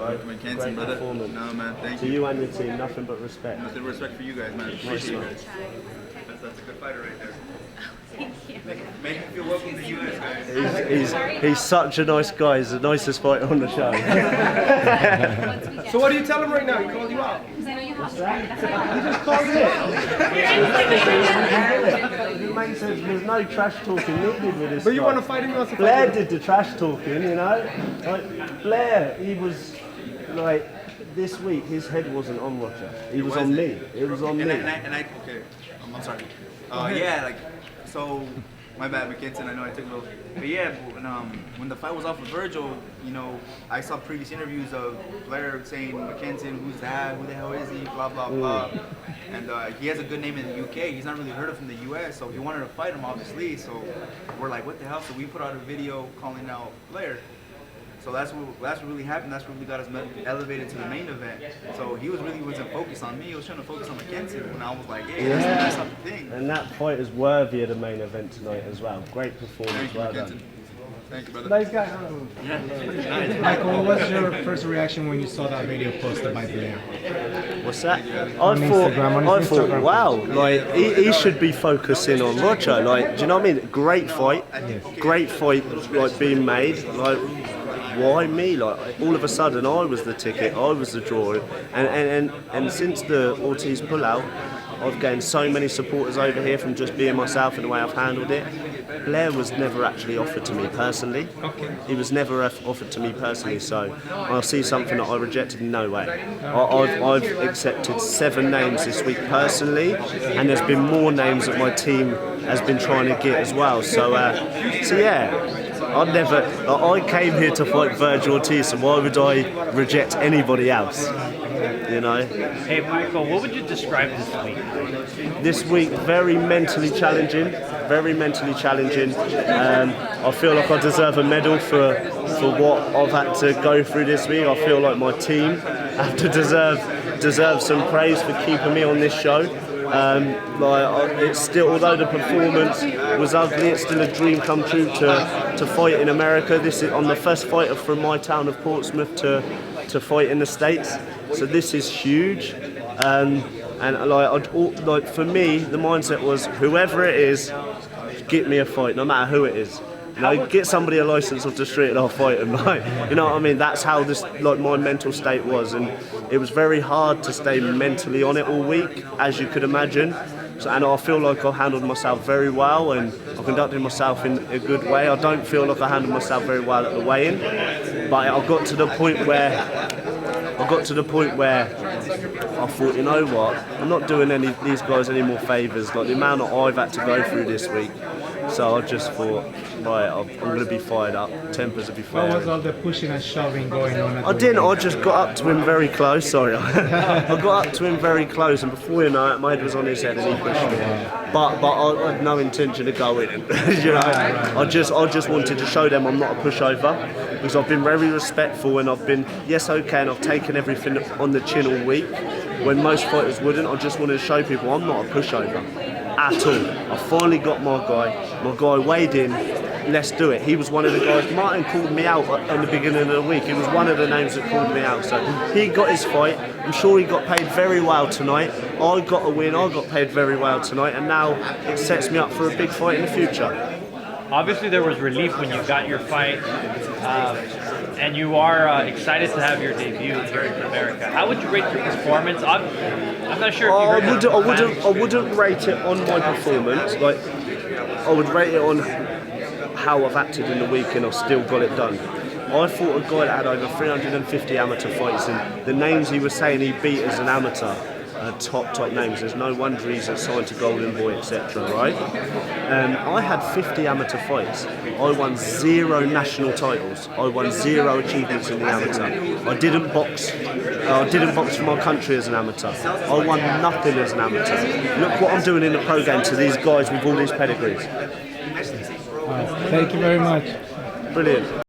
right? McKinson, Great brother. performance. No, man, thank To you. you and your team, nothing but respect. Nothing but respect for you guys, man. Appreciate you guys. That's a good fighter right there. Thank you. Make me feel welcome to the US, guys. He's such a nice guy. He's the nicest fighter on the show. So what do you tell him right now? He called you out. Because I know you have to. He just called it. The mate says there's no trash talking needed with this. But you guy. want to fight him? You want to Blair fight him? did the trash talking, you know. Like Blair, he was like this week. His head wasn't on Rocha. He was on me. It was on me. Okay, I'm sorry. Yeah, like, so, my bad, McKinson, I know I took a little, but yeah, when the fight was off of Virgil, you know, I saw previous interviews of Blair saying, McKinson, who's that, who the hell is he, blah, blah, blah, and he has a good name in the UK, he's not really heard of from the US, so he wanted to fight him, obviously, so we're like, what the hell, so we put out a video calling out Blair. So that's what really happened. That's what really got us elevated to the main event. So he wasn't focused on me. He was trying to focus on McKinson. When I was like, hey, that's not the thing. And that fight is worthy of the main event tonight as well. Great performance. Thank you, Well McKinson. done. Thank you, brother. Nice guy. Michael, what was your first reaction when you saw that video posted by Blair? What's that? On Instagram, I thought, wow, like he should be focusing on Rocha. Like, do you know what I mean? Great fight, like being made. Like, why me? Like, all of a sudden, I was the ticket, I was the draw, and since the Ortiz pullout, I've gained so many supporters over here from just being myself and the way I've handled it. Blair was never actually offered to me personally. He was never offered to me personally, so I'll see something that I rejected, no way. I've accepted 7 names this week personally, and there's been more names that my team has been trying to get as well. So yeah. I came here to fight Virgil Ortiz, so why would I reject anybody else? You know? Hey Michael, what would you describe this week? This week, very mentally challenging, very mentally challenging. I feel like I deserve a medal for what I've had to go through this week. I feel like my team have to deserve some praise for keeping me on this show. It's still, although the performance was ugly, it's still a dream come true to fight in America. I'm the first fighter from my town of Portsmouth to fight in the States, so this is huge. And for me, the mindset was whoever it is, get me a fight, no matter who it is. You know, get somebody a license off the street and I'll fight them. Like, you know what I mean? That's how my mental state was, and it was very hard to stay mentally on it all week, as you could imagine. And I feel like I handled myself very well, and I conducted myself in a good way. I don't feel like I handled myself very well at the weigh-in, but I got to the point where I thought, you know what? I'm not doing these guys any more favours. Like the amount that I've had to go through this week. So I just thought, right, I'm going to be fired up. Tempers will be fired. What was all the pushing and shoving going on? I didn't. I just got up to him very close. Sorry, I got up to him very close, and before you know it, my head was on his head, and he pushed me. But I had no intention of going. You know, I just wanted to show them I'm not a pushover, because I've been very respectful, and I've been and I've taken everything on the chin all week, when most fighters wouldn't. I just wanted to show people I'm not a pushover at all. I finally got my guy. My guy weighed in. Let's do it. He was one of the guys. Martin called me out at the beginning of the week. He was one of the names that called me out. So he got his fight. I'm sure he got paid very well tonight. I got a win. I got paid very well tonight, and now it sets me up for a big fight in the future. Obviously, there was relief when you got your fight, and you are excited to have your debut here in America. How would you rate your performance? I'm not sure if you I wouldn't rate it on my performance. Like, I would rate it on how I've acted in the week, and I've still got it done. I fought a guy that had over 350 amateur fights, and the names he was saying he beat as an amateur, top names. There's no wonder he's signed to Golden Boy, etc. Right? I had 50 amateur fights. I won 0 national titles. I won 0 achievements in the amateur. I didn't box. I didn't box for my country as an amateur. I won nothing as an amateur. Look what I'm doing in the pro game to these guys with all these pedigrees. Thank you very much. Brilliant.